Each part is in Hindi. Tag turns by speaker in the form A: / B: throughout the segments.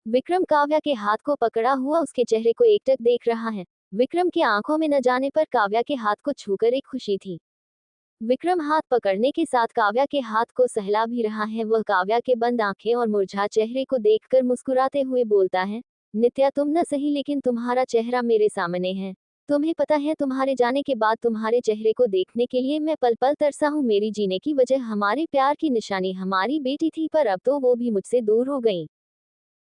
A: विक्रम काव्या के हाथ को पकड़ा हुआ उसके चेहरे को एकटक देख रहा है। विक्रम की आंखों में न जाने पर काव्या के हाथ को छूकर एक खुशी थी। विक्रम हाथ पकड़ने के साथ काव्या के हाथ को सहला भी रहा है। वह काव्या के बंद आंखें और मुरझा चेहरे को देखकर मुस्कुराते हुए बोलता है, नित्या तुम न सही लेकिन तुम्हारा चेहरा मेरे सामने है। तुम्हें पता है तुम्हारे जाने के बाद तुम्हारे चेहरे को देखने के लिए मैं पल पल तरसा हूँ। मेरी जीने की वजह हमारे प्यार की निशानी हमारी बेटी थी, पर अब तो वो भी मुझसे दूर हो गई।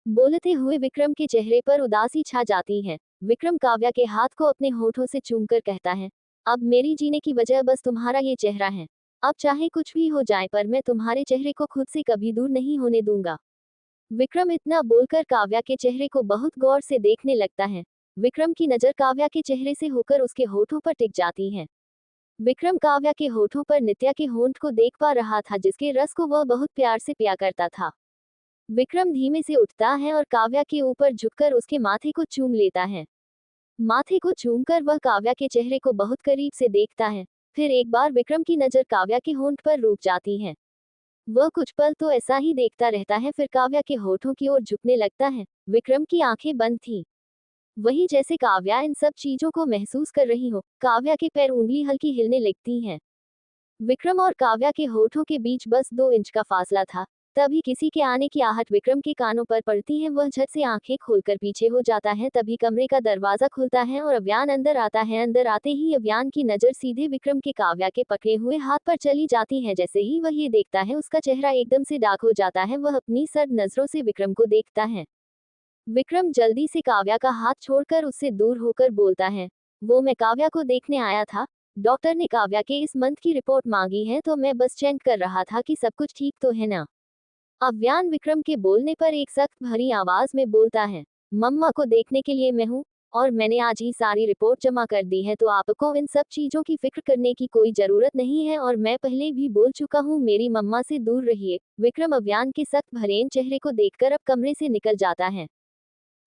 A: बोलते हुए विक्रम के चेहरे पर उदासी छा जाती है। विक्रम काव्या के हाथ को अपने होठों से चूमकर कहता है, अब मेरी जीने की वजह बस तुम्हारा ये चेहरा है। अब चाहे कुछ भी हो जाए पर मैं तुम्हारे चेहरे को खुद से कभी दूर नहीं होने दूंगा। विक्रम इतना बोलकर काव्या के चेहरे को बहुत गौर से देखने लगता है। विक्रम की नजर काव्या के चेहरे से होकर उसके होठों पर टिक जाती है। विक्रम काव्या के होठों पर नित्या के होंठ को देख पा रहा था, जिसके रस को वह बहुत प्यार से पिया करता था। विक्रम धीमे से उठता है और काव्या के ऊपर झुककर उसके माथे को चूम लेता है। माथे को चूमकर वह काव्या के चेहरे को बहुत करीब से देखता है। फिर एक बार विक्रम की नजर काव्या के होंठ पर रुक जाती है। वह कुछ पल तो ऐसा ही देखता रहता है, फिर काव्या के होठों की ओर झुकने लगता है। विक्रम की आंखें बंद थीं। वही जैसे काव्या इन सब चीजों को महसूस कर रही हो। काव्या के पैर उंगली हल्की हिलने लगती हैं। विक्रम और काव्या के होठों के बीच बस 2 इंच का फासला था। तभी किसी के आने की आहट विक्रम के कानों पर पड़ती है। वह झट से आंखें खोलकर पीछे हो जाता है। तभी कमरे का दरवाजा खुलता है और अव्यान अंदर आता है। अंदर आते ही अव्यान की नजर सीधे विक्रम के काव्या के पकड़े हुए हाथ पर चली जाती है। जैसे ही वह ये देखता है उसका चेहरा एकदम से डार्क हो जाता है। वह अपनी सर्द नजरों से विक्रम को देखता है। विक्रम जल्दी से काव्या का हाथ छोड़कर उससे दूर होकर बोलता है, वो मैं काव्या को देखने आया था। डॉक्टर ने काव्या के इस मंथ की रिपोर्ट मांगी है, तो मैं बस चेक कर रहा था कि सब कुछ ठीक तो है ना। अव्यान विक्रम के बोलने पर एक सख्त भरी आवाज में बोलता है, मम्मा को देखने के लिए मैं हूँ और मैंने आज ही सारी रिपोर्ट जमा कर दी है, तो आपको इन सब चीजों की फिक्र करने की कोई जरूरत नहीं है और मैं पहले भी बोल चुका हूँ, मेरी मम्मा से दूर रहिए। विक्रम अव्यान के सख्त भरेन चेहरे को देखकर अब कमरे से निकल जाता है।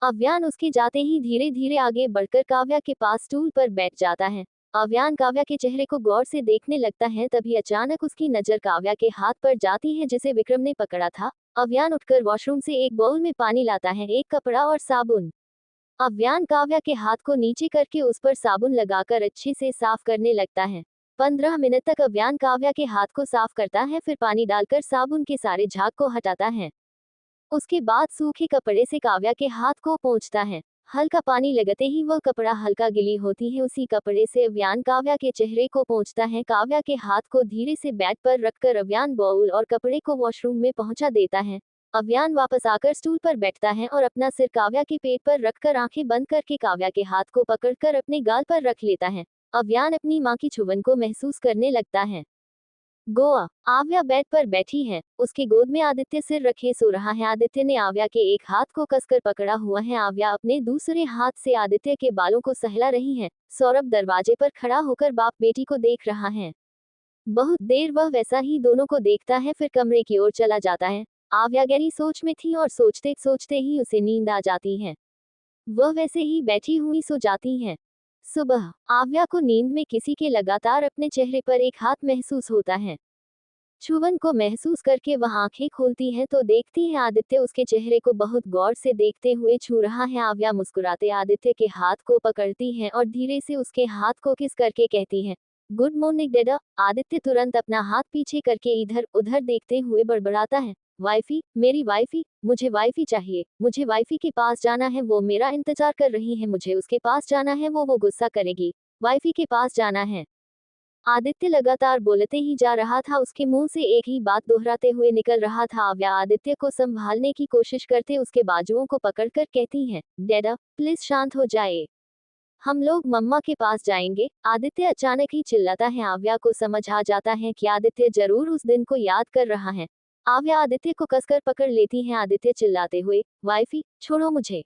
A: अव्यान उसके जाते ही धीरे धीरे आगे बढ़कर काव्या के पास स्टूल पर बैठ जाता है। अव्यान काव्या के चेहरे को गौर से देखने लगता है। तभी अचानक उसकी नजर काव्या के हाथ पर जाती है जिसे विक्रम ने पकड़ा था। अव्यान उठकर वॉशरूम से एक बाउल में पानी लाता है, एक कपड़ा और साबुन। अव्यान काव्या के हाथ को नीचे करके उस पर साबुन लगाकर अच्छे से साफ करने लगता है। 15 मिनट तक अव्यान काव्या के हाथ को साफ करता है, फिर पानी डालकर साबुन के सारे झाग को हटाता है। उसके बाद सूखे कपड़े से काव्या के हाथ को पोंछता है। हल्का पानी लगते ही वह कपड़ा हल्का गीली होती है। उसी कपड़े से अव्यान काव्या के चेहरे को पोंछता है। काव्या के हाथ को धीरे से बेड पर रखकर अव्यान बाउल और कपड़े को वॉशरूम में पहुंचा देता है। अव्यान वापस आकर स्टूल पर बैठता है और अपना सिर काव्या के पेट पर रखकर आंखें बंद करके काव्या के हाथ को पकड़कर अपने गाल पर रख लेता है। अव्यान अपनी मां की छुबन को महसूस करने लगता है। गोवा। आव्या बेड पर बैठी है, उसके गोद में आदित्य सिर रखे सो रहा है। आदित्य ने आव्या के एक हाथ को कसकर पकड़ा हुआ है। आव्या अपने दूसरे हाथ से आदित्य के बालों को सहला रही है। सौरभ दरवाजे पर खड़ा होकर बाप बेटी को देख रहा है। बहुत देर वह वैसा ही दोनों को देखता है, फिर कमरे की ओर चला जाता है। आव्या गहरी सोच में थी और सोचते सोचते ही उसे नींद आ जाती है। वह वैसे ही बैठी हुई सो जाती है। सुबह आव्या को नींद में किसी के लगातार अपने चेहरे पर एक हाथ महसूस होता है। छुवन को महसूस करके वह आंखें खोलती है तो देखती है आदित्य उसके चेहरे को बहुत गौर से देखते हुए छू रहा है। आव्या मुस्कुराते आदित्य के हाथ को पकड़ती है और धीरे से उसके हाथ को किस करके कहती है, गुड मॉर्निंग डेडा। आदित्य तुरंत अपना हाथ पीछे करके इधर उधर देखते हुए बड़बड़ाता है, वाइफी, मेरी वाइफी, मुझे वाइफी चाहिए, मुझे वाइफी के पास जाना है, वो मेरा इंतजार कर रही है, मुझे उसके पास जाना है, वो गुस्सा करेगी, वाइफी के पास जाना है। आदित्य लगातार बोलते ही जा रहा था, उसके मुंह से एक ही बात दोहराते हुए निकल रहा था। आव्या आदित्य को संभालने की कोशिश करते उसके बाजुओं को पकड़कर कहती है, डैडा प्लीज शांत हो जाए, हम लोग मम्मा के पास जाएंगे। आदित्य अचानक ही चिल्लाता है। आव्या को समझ आ जाता है कि आदित्य जरूर उस दिन को याद कर रहा है। आव्या आदित्य को कसकर पकड़ लेती है। आदित्य चिल्लाते हुए, वाइफी छोड़ो मुझे,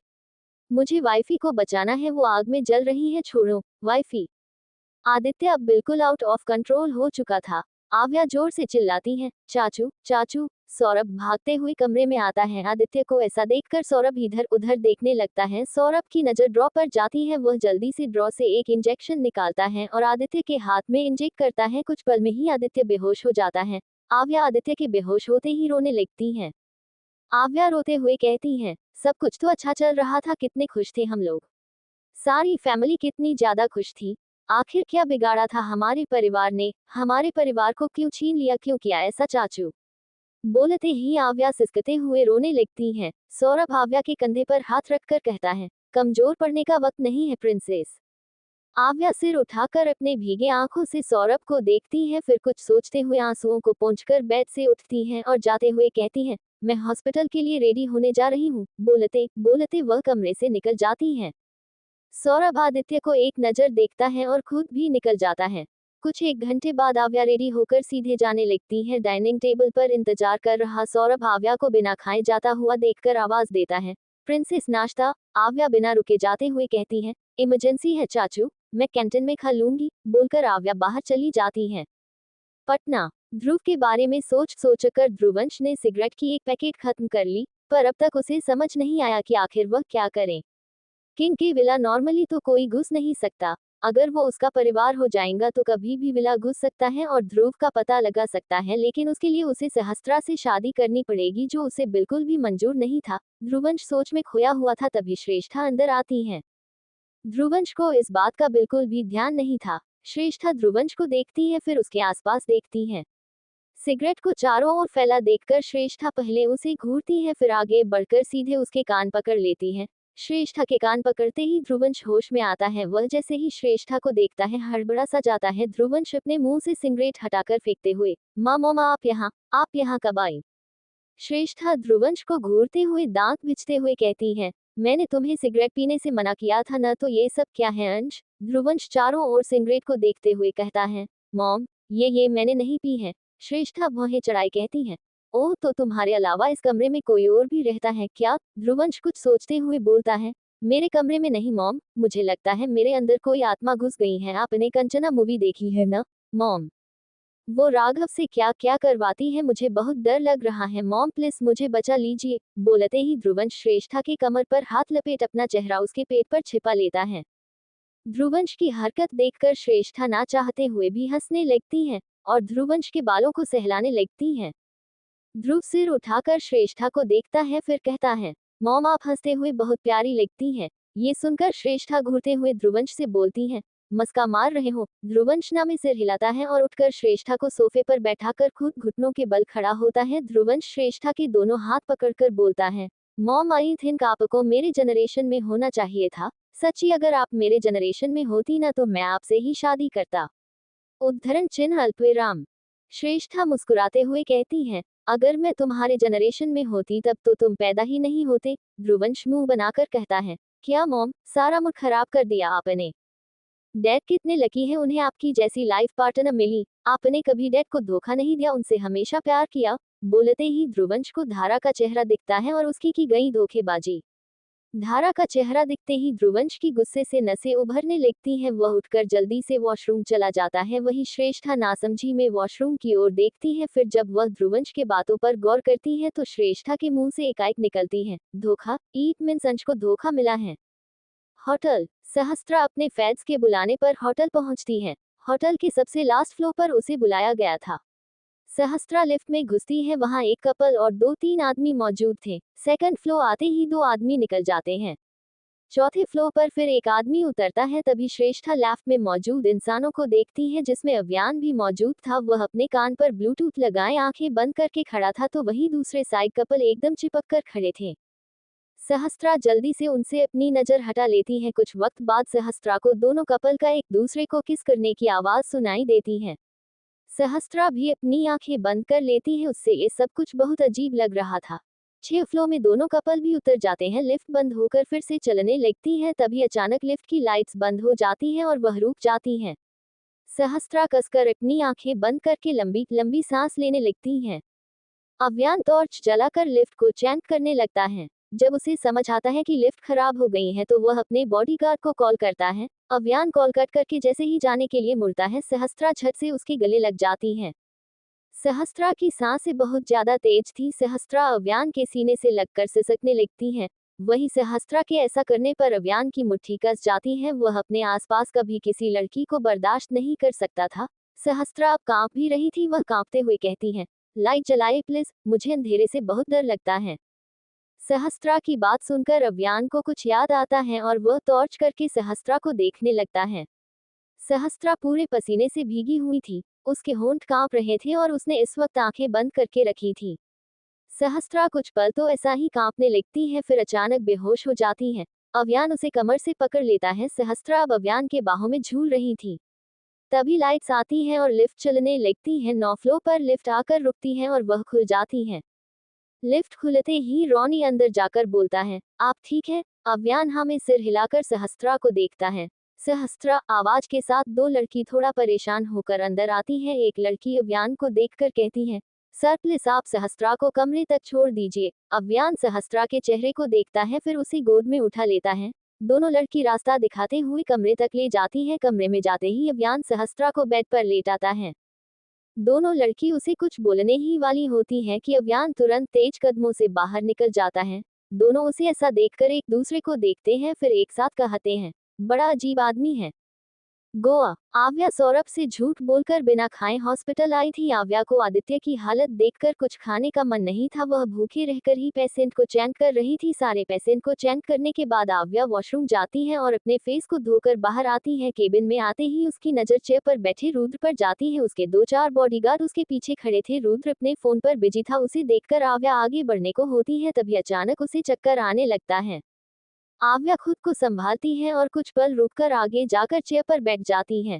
A: मुझे वाइफी को बचाना है, वो आग में जल रही है, छोड़ो वाइफी। आदित्य अब बिल्कुल आउट ऑफ कंट्रोल हो चुका था। आव्या जोर से चिल्लाती है, चाचू चाचू। सौरभ भागते हुए कमरे में आता है। आदित्य को ऐसा देखकर सौरभ इधर उधर देखने लगता है। सौरभ की नजर ड्रॉ पर जाती है। वह जल्दी से ड्रॉ से एक इंजेक्शन निकालता है और आदित्य के हाथ में इंजेक्ट करता है। कुछ पल में ही आदित्य बेहोश हो जाता है। आव्या आदित्य के बेहोश होते ही रोने लगती है। आव्या रोते हुए कहती है, सब कुछ तो अच्छा चल रहा था, कितने खुश थे हम लोग। सारी फैमिली कितनी ज्यादा खुश थी। आखिर क्या बिगाड़ा था हमारे परिवार ने, हमारे परिवार को क्यों छीन लिया, क्यों किया ऐसा चाचू। बोलते ही आव्या सिसकते हुए रोने लगती है। सौरभ आव्या के कंधे पर हाथ रखकर कहता है, कमजोर पड़ने का वक्त नहीं है प्रिंसेस। आव्या सिर उठाकर अपने भीगे आंखों से सौरभ को देखती है, फिर कुछ सोचते हुए आंसुओं को पोंछकर बेड से उठती है और जाते हुए कहती है, मैं हॉस्पिटल के लिए रेडी होने जा रही हूँ। बोलते बोलते वह कमरे से निकल जाती है। सौरभ आदित्य को एक नजर देखता है और खुद भी निकल जाता है। कुछ एक घंटे बाद आव्या रेडी होकर सीधे जाने लगती है। डाइनिंग टेबल पर इंतजार कर रहा सौरभ आव्या को बिना खाए जाता हुआ देखकर आवाज देता है, प्रिंसेस नाश्ता। आव्या बिना रुके जाते हुए कहती है, इमरजेंसी है चाचू, मैं कैंटीन में खा लूंगी। बोलकर आव्या बाहर चली जाती है। पटना। ध्रुव के बारे में सोच सोचकर ध्रुवंश ने सिगरेट की एक पैकेट खत्म कर ली, पर अब तक उसे समझ नहीं आया कि आखिर वह क्या करे। किंग की विला नॉर्मली तो कोई घुस नहीं सकता। अगर वो उसका परिवार हो जाएगा तो कभी भी विला घुस सकता है और ध्रुव का पता लगा सकता है, लेकिन उसके लिए उसे सहस्त्रा से शादी करनी पड़ेगी, जो उसे बिल्कुल भी मंजूर नहीं था। ध्रुवंश सोच में खोया हुआ था, तभी श्रेष्ठा अंदर आती है। ध्रुवंश को इस बात का बिल्कुल भी ध्यान नहीं था। श्रेष्ठा ध्रुवंश को देखती है, फिर उसके आसपास देखती है। सिगरेट को चारों ओर फैला देखकर श्रेष्ठा पहले उसे घूरती है, फिर आगे बढ़कर सीधे उसके कान पकड़ लेती है। श्रेष्ठा के कान पकड़ते ही ध्रुवंश होश में आता है। वह जैसे ही श्रेष्ठा को देखता है हड़बड़ा सा जाता है। ध्रुवंश अपने मुंह से सिगरेट हटाकर फेंकते हुए, माँ मोमा आप यहाँ कब आई। श्रेष्ठा ध्रुवंश को घूरते हुए दांत बिछते हुए कहती है, मैंने तुम्हें सिगरेट पीने से मना किया था न, तो ये सब क्या है अंश। ध्रुवंश चारों ओर सिगरेट को देखते हुए कहता है, मॉम ये मैंने नहीं पी है। श्रेष्ठा भौहें चढ़ाई कहती है, ओह तो तुम्हारे अलावा इस कमरे में कोई और भी रहता है क्या। ध्रुवंश कुछ सोचते हुए बोलता है, मेरे कमरे में नहीं मॉम, मुझे लगता है मेरे अंदर कोई आत्मा घुस गई है। आपने कंचना मूवी देखी है ना मॉम, वो राघव से क्या क्या करवाती है, मुझे बहुत डर लग रहा है मॉम, प्लीज मुझे बचा लीजिए। बोलते ही ध्रुवंश श्रेष्ठा के कमर पर हाथ लपेट अपना चेहरा उसके पेट पर छिपा लेता है। ध्रुवंश की हरकत देखकर श्रेष्ठा ना चाहते हुए भी हंसने लगती है और ध्रुवंश के बालों को सहलाने लगती है। ध्रुव सिर उठाकर श्रेष्ठा को देखता है, फिर कहता है, मॉम आप हंसते हुए बहुत प्यारी लगती है। ये सुनकर श्रेष्ठा घूरते हुए ध्रुवंश से बोलती है, मस्का मार रहे हो। ध्रुवंश ना में सिर हिलाता है और उठकर श्रेष्ठा को सोफे पर बैठाकर खुद घुटनों के बल खड़ा होता है। ध्रुवंश श्रेष्ठा के दोनों हाथ पकड़कर बोलता है, मॉम आई थिंक आपको मेरे जनरेशन में होना चाहिए था। सच्ची अगर आप मेरे जनरेशन में होती ना तो मैं आपसे ही शादी करता। उद्धरण चिन्ह अल्पविराम। श्रेष्ठा मुस्कुराते हुए कहती है, अगर मैं तुम्हारे जनरेशन में होती तब तो तुम पैदा ही नहीं होते। ध्रुवंश मुंह बनाकर कहता है, क्या मॉम, सारा मूड खराब कर दिया आपने। डैड कितने लकी है, उन्हें आपकी जैसी लाइफ पार्टनर मिली। आपने कभी डैड को धोखा नहीं दिया, उनसे हमेशा प्यार किया। बोलते ही ध्रुवंश को धारा का चेहरा दिखता है और उसकी की गई धोखेबाजी। धारा का चेहरा दिखते ही ध्रुवंश की गुस्से से नसें उभरने लगती हैं। वह उठकर जल्दी से वॉशरूम चला जाता है। वही श्रेष्ठा नासमझी में वॉशरूम की ओर देखती है। फिर जब वह ध्रुवंश के बातों पर गौर करती है तो श्रेष्ठा के मुंह से एकाएक निकलती है, धोखा। ईट मीन्स अंश को धोखा मिला है। होटल। सहस्त्रा अपने फैंस के बुलाने पर होटल पहुंचती है। होटल के सबसे लास्ट फ्लोर पर उसे बुलाया गया था। सहस्त्रा लिफ्ट में घुसती है, वहां एक कपल और 2-3 आदमी मौजूद थे। सेकंड फ्लोर आते ही 2 आदमी निकल जाते हैं। चौथे फ्लोर पर फिर एक आदमी उतरता है। तभी श्रेष्ठा लेफ्ट में मौजूद इंसानों को देखती है, जिसमें अव्यान भी मौजूद था। वह अपने कान पर ब्लूटूथ लगाए आंखें बंद करके खड़ा था, तो वही दूसरे साइड कपल एकदम चिपक कर खड़े थे। सहस्त्रा जल्दी से उनसे अपनी नजर हटा लेती है। कुछ वक्त बाद सहस्त्रा को दोनों कपल का एक दूसरे को किस करने की आवाज सुनाई देती है। सहस्त्रा भी अपनी आंखें बंद कर लेती है, उससे ये सब कुछ बहुत अजीब लग रहा था। 6 फ्लोर में दोनों कपल भी उतर जाते हैं। लिफ्ट बंद होकर फिर से चलने लगती है। तभी अचानक लिफ्ट की लाइट्स बंद हो जाती हैं और वह रुक जाती हैं। सहस्त्रा कसकर अपनी आंखें बंद करके लंबी लंबी सांस लेने लगती है। अव्यान टॉर्च जलाकर लिफ्ट को चेक करने लगता है। जब उसे समझ आता है कि लिफ्ट खराब हो गई है तो वह अपने बॉडीगार्ड को कॉल करता है। अव्यान कॉल कट करके जैसे ही जाने के लिए मुड़ता है, सहस्त्रा झट से उसके गले लग जाती है। सहस्त्रा की सांसें बहुत ज्यादा तेज थी। सहस्त्रा अव्यान के सीने से लगकर सिसकने लगती है। वही सहस्त्रा के ऐसा करने पर अव्यान की मुट्ठी कस जाती है। वह अपने आसपास कभी किसी लड़की को बर्दाश्त नहीं कर सकता था। सहस्त्रा अब कांप भी रही थी। वह कांपते हुए कहती है, लाइट जलाए प्लीज, मुझे अंधेरे से बहुत डर लगता है। सहस्त्रा की बात सुनकर अव्यान को कुछ याद आता है और वह टॉर्च करके सहस्त्रा को देखने लगता है। सहस्त्रा पूरे पसीने से भीगी हुई थी, उसके होंठ कांप रहे थे और उसने इस वक्त आंखें बंद करके रखी थी। सहस्त्रा कुछ पल तो ऐसा ही कांपने लगती है, फिर अचानक बेहोश हो जाती है। अव्यान उसे कमर से पकड़ लेता है। सहस्त्रा अब अव्यान के बाहों में झूल रही थी। तभी लाइट्स आती हैं और लिफ्ट चलने लगती है। 9 फ्लोर पर लिफ्ट आकर रुकती है और वह खुल जाती है। लिफ्ट खुलते ही रॉनी अंदर जाकर बोलता है, आप ठीक है? अव्यान हाँ में सिर हिलाकर सहस्त्रा को देखता है। सहस्त्रा आवाज के साथ 2 लड़की थोड़ा परेशान होकर अंदर आती है। एक लड़की अव्यान को देखकर कहती है, सर प्लीज आप सहस्त्रा को कमरे तक छोड़ दीजिए। अव्यान सहस्त्रा के चेहरे को देखता है, फिर उसे गोद में उठा लेता है। दोनों लड़की रास्ता दिखाते हुए कमरे तक ले जाती है। कमरे में जाते ही अव्यान सहस्त्रा को बेड पर लेटाता है। दोनों लड़की उसे कुछ बोलने ही वाली होती है कि अव्यान तुरंत तेज कदमों से बाहर निकल जाता है। दोनों उसे ऐसा देखकर एक दूसरे को देखते हैं, फिर एक साथ कहते हैं, बड़ा अजीब आदमी है। गोवा। आव्या सौरभ से झूठ बोलकर बिना खाए हॉस्पिटल आई थी। आव्या को आदित्य की हालत देखकर कुछ खाने का मन नहीं था। वह भूखे रहकर ही पेशेंट को चेक कर रही थी। सारे पेशेंट को चेक करने के बाद आव्या वॉशरूम जाती है और अपने फेस को धोकर बाहर आती है। केबिन में आते ही उसकी नजर चेयर पर बैठे रुद्र पर जाती है। उसके 2-4 बॉडीगार्ड उसके पीछे खड़े थे। रुद्र अपने फोन पर बिजी था। उसे देखकर आव्या आगे बढ़ने को होती है, तभी अचानक उसे चक्कर आने लगता है। आव्या खुद को संभालती है और कुछ पल रुककर आगे जाकर चेयर पर बैठ जाती है।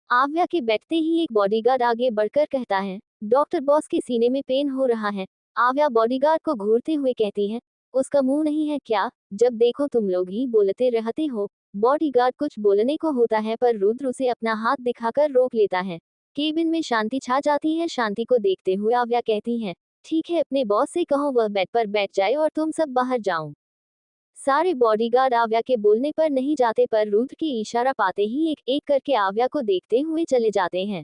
A: आव्या के बैठते ही एक बॉडीगार्ड आगे बढ़कर कहता है, डॉक्टर बॉस के सीने में पेन हो रहा है। आव्या बॉडीगार्ड को घूरते हुए कहती है, उसका मुंह नहीं है क्या? जब देखो तुम लोग ही बोलते रहते हो। बॉडीगार्ड कुछ बोलने को होता है, पर रुद्र उसे अपना हाथ दिखाकर रोक लेता है। केबिन में शांति छा जाती है। शांति को देखते हुए आव्या कहती है, ठीक है, अपने बॉस से कहो वह बेड पर बैठ जाए और तुम सब बाहर जाओ। सारे बॉडीगार्ड आव्या के बोलने पर नहीं जाते, पर रुद्र की इशारा पाते ही एक एक करके आव्या को देखते हुए चले जाते हैं।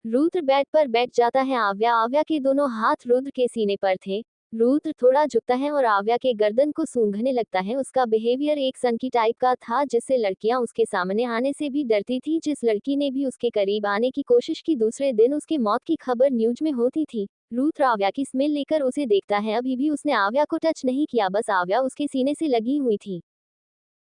A: रुद्र बेड पर बैठ जाता है। आव्या के दोनों हाथ रुद्र के सीने पर थे। रुद्र थोड़ा झुकता है और आव्या के गर्दन को सूंघने लगता है। उसका बिहेवियर एक सनकी टाइप का था, जिससे लड़कियां उसके सामने आने से भी डरती थी। जिस लड़की ने भी उसके करीब आने की कोशिश की, दूसरे दिन उसके मौत की खबर न्यूज में होती थी। रुद्र आव्या की स्मेल लेकर उसे देखता है। अभी भी उसने आव्या को टच नहीं किया, बस आव्या उसके सीने से लगी हुई थी।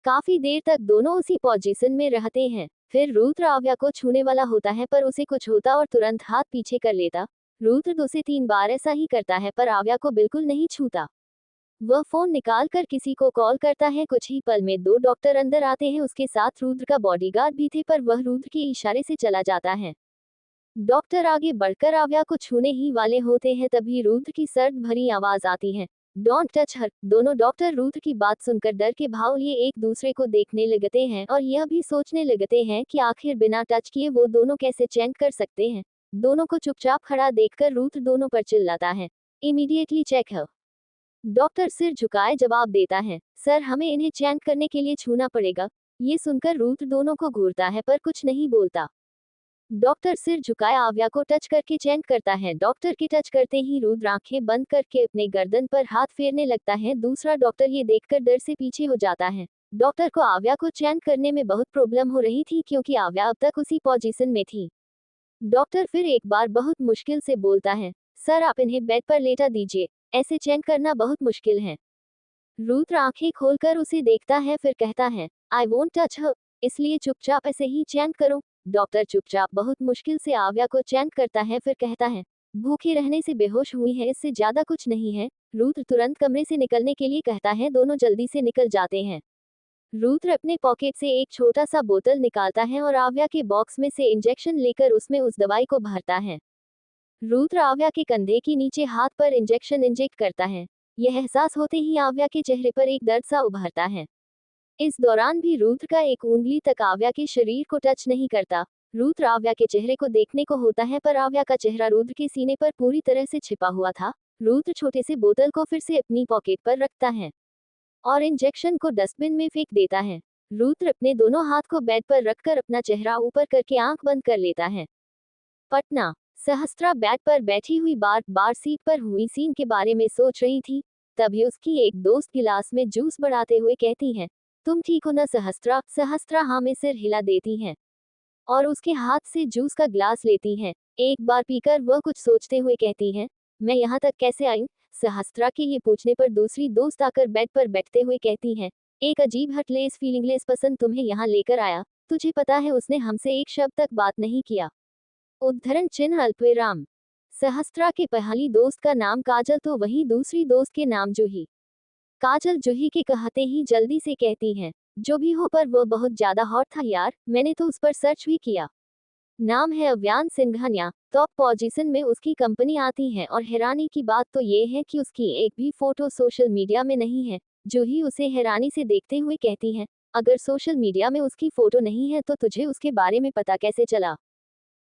A: काफी देर तक दोनों उसी पोजीशन में रहते हैं। फिर रुद्र आव्या को छूने वाला होता है, पर उसे कुछ होता और तुरंत हाथ पीछे कर लेता। रुद्र 2 से 3 बार ऐसा ही करता है, पर आव्या को बिल्कुल नहीं छूता। वह फोन निकाल कर किसी को कॉल करता है। कुछ ही पल में 2 डॉक्टर अंदर आते हैं। उसके साथ रुद्र का बॉडीगार्ड भी थे, पर वह रुद्र के इशारे से चला जाता है। डॉक्टर आगे बढ़कर आव्या को छूने ही वाले होते हैं, तभी रुद्र की सर्द भरी आवाज आती है, डोंट टच हर। दोनों डॉक्टर रुद्र की बात सुनकर डर के भाव लिए एक दूसरे को देखने लगते हैं और यह भी सोचने लगते हैं कि आखिर बिना टच किए वो दोनों कैसे चेक कर सकते हैं। दोनों को चुपचाप खड़ा देखकर रुद्र दोनों पर चिल्लाता है, इमीडिएटली चेक हर। डॉक्टर सिर झुकाए जवाब देता है, सर हमें इन्हें चेक करने के लिए छूना पड़ेगा। ये सुनकर रुद्र दोनों को घूरता है, पर कुछ नहीं बोलता। डॉक्टर सिर झुकाए आव्या को टच करके चेक करता है। डॉक्टर के टच करते ही रुद्र आंखें बंद करके अपने गर्दन पर हाथ फेरने लगता है। दूसरा डॉक्टर ये देखकर डर से पीछे हो जाता है। डॉक्टर को आव्या को चेक करने में बहुत प्रॉब्लम हो रही थी, क्योंकि आव्या अब तक उसी पोजीशन में थी। डॉक्टर फिर एक बार बहुत मुश्किल से बोलता है, सर आप इन्हें बेड पर लेटा दीजिए, ऐसे चेक करना बहुत मुश्किल है। रुद्र आंखें खोलकर उसे देखता है, फिर कहता है, आई वोंट टच हर, इसलिए चुपचाप ऐसे ही चेक करो। डॉक्टर चुपचाप बहुत मुश्किल से आव्या को चेक करता है, फिर कहता है, भूखे रहने से बेहोश हुई है, इससे ज्यादा कुछ नहीं है। रुद्र तुरंत कमरे से निकलने के लिए कहता है। दोनों जल्दी से निकल जाते हैं। रुद्र अपने पॉकेट से एक छोटा सा बोतल निकालता है और आव्या के बॉक्स में से इंजेक्शन लेकर उसमें उस दवाई को भरता है। रुद्र आव्या के कंधे के नीचे हाथ पर इंजेक्शन इंजेक्ट करता है। यह एहसास होते ही आव्या के चेहरे पर एक दर्द सा उभरता है। इस दौरान भी रुद्र का एक उंगली तक आव्या के शरीर को टच नहीं करता। रुद्र आव्या के चेहरे को देखने को होता है, पर आव्या का चेहरा रुद्र के सीने पर पूरी तरह से छिपा हुआ था। रुद्र छोटे से बोतल को फिर से अपनी पॉकेट पर रखता है और इंजेक्शन को डस्टबिन में फेंक देता है। रुद्र अपने दोनों हाथ को बेड पर रखकर अपना चेहरा ऊपर करके आंख बंद कर लेता है। पटना। सहस्त्रा बेड पर बैठी हुई बार सीट पर हुई सीन के बारे में सोच रही थी। तभी उसकी एक दोस्त गिलास में जूस बढ़ाते हुए कहती है, तुम ठीक हो ना सहस्त्रा? सहस्त्रा हाँ में सिर हिला देती है और उसके हाथ से जूस का गिलास लेती है। एक बार पीकर वह कुछ सोचते हुए कहती है, मैं यहाँ तक कैसे आई? सहस्त्रा के ये पूछने पर दूसरी दोस्त आकर बेड पर बैठते हुए कहती है, एक अजीब हर्टलेस फीलिंगलेस पसंद तुम्हें यहाँ लेकर आया। तुझे पता है उसने हमसे एक शब्द तक बात नहीं किया। उद्धरण चिन्ह अल्पविराम। सहस्त्रा के पहली दोस्त का नाम काजल तो वहीं दूसरी दोस्त के नाम जूही। काजल जूही के कहते ही जल्दी से कहती है, जो भी हो पर वो बहुत ज्यादा हॉट था यार, मैंने तो उस पर सर्च भी किया। नाम है अव्यान सिंघानिया, टॉप पोजीशन में उसकी कंपनी आती है और हैरानी की बात तो ये है कि उसकी एक भी फोटो सोशल मीडिया में नहीं है। जूही उसे हैरानी से देखते हुए कहती है, अगर सोशल मीडिया में उसकी फोटो नहीं है तो तुझे उसके बारे में पता कैसे चला?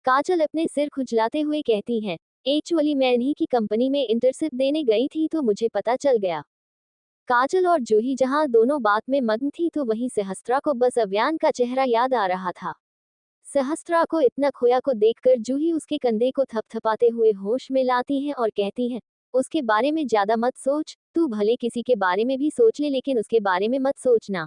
A: काजल अपने सिर खुजलाते हुए कहती है, एक्चुअली मैं इन्हीं की कंपनी में इंटर्नशिप देने गई थी तो मुझे पता चल गया। काजल और जूही जहां दोनों बात में मग्न थी तो वहीं सहस्त्रा को बस अव्यान का चेहरा याद आ रहा था। सहस्त्रा को इतना खोया को देखकर जूही उसके कंधे को थपथपाते हुए होश में लाती है और कहती है, उसके बारे में ज्यादा मत सोच, तू भले किसी के बारे में भी सोच ले लेकिन उसके बारे में मत सोचना।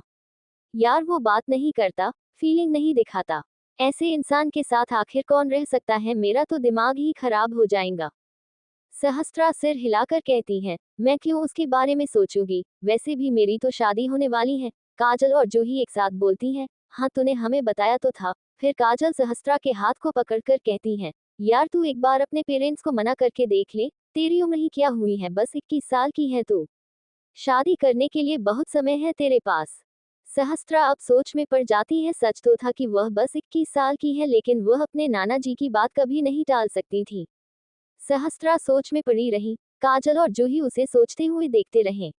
A: यार वो बात नहीं करता, फीलिंग नहीं दिखाता। ऐसे इंसान के साथ आखिर कौन रह सकता है, मेरा तो दिमाग ही खराब हो जाएगा। सहस्त्रा सिर हिलाकर कहती है, मैं क्यों उसके बारे में सोचूंगी, वैसे भी मेरी तो शादी होने वाली है। काजल और जूही एक साथ बोलती है, हाँ तूने हमें बताया तो था। फिर काजल सहस्त्रा के हाथ को पकड़कर कहती है, यार तू एक बार अपने पेरेंट्स को मना करके देख ले, तेरी उम्र ही क्या हुई है, बस 21 साल की है तू। शादी करने के लिए बहुत समय है तेरे पास। सहस्त्रा अब सोच में पड़ जाती है, सच तो था कि वह बस 21 साल की है लेकिन वह अपने नाना जी की बात कभी नहीं टाल सकती थी। सहस्त्रा सोच में पड़ी रही। काजल और जूही उसे सोचते हुए देखते रहे।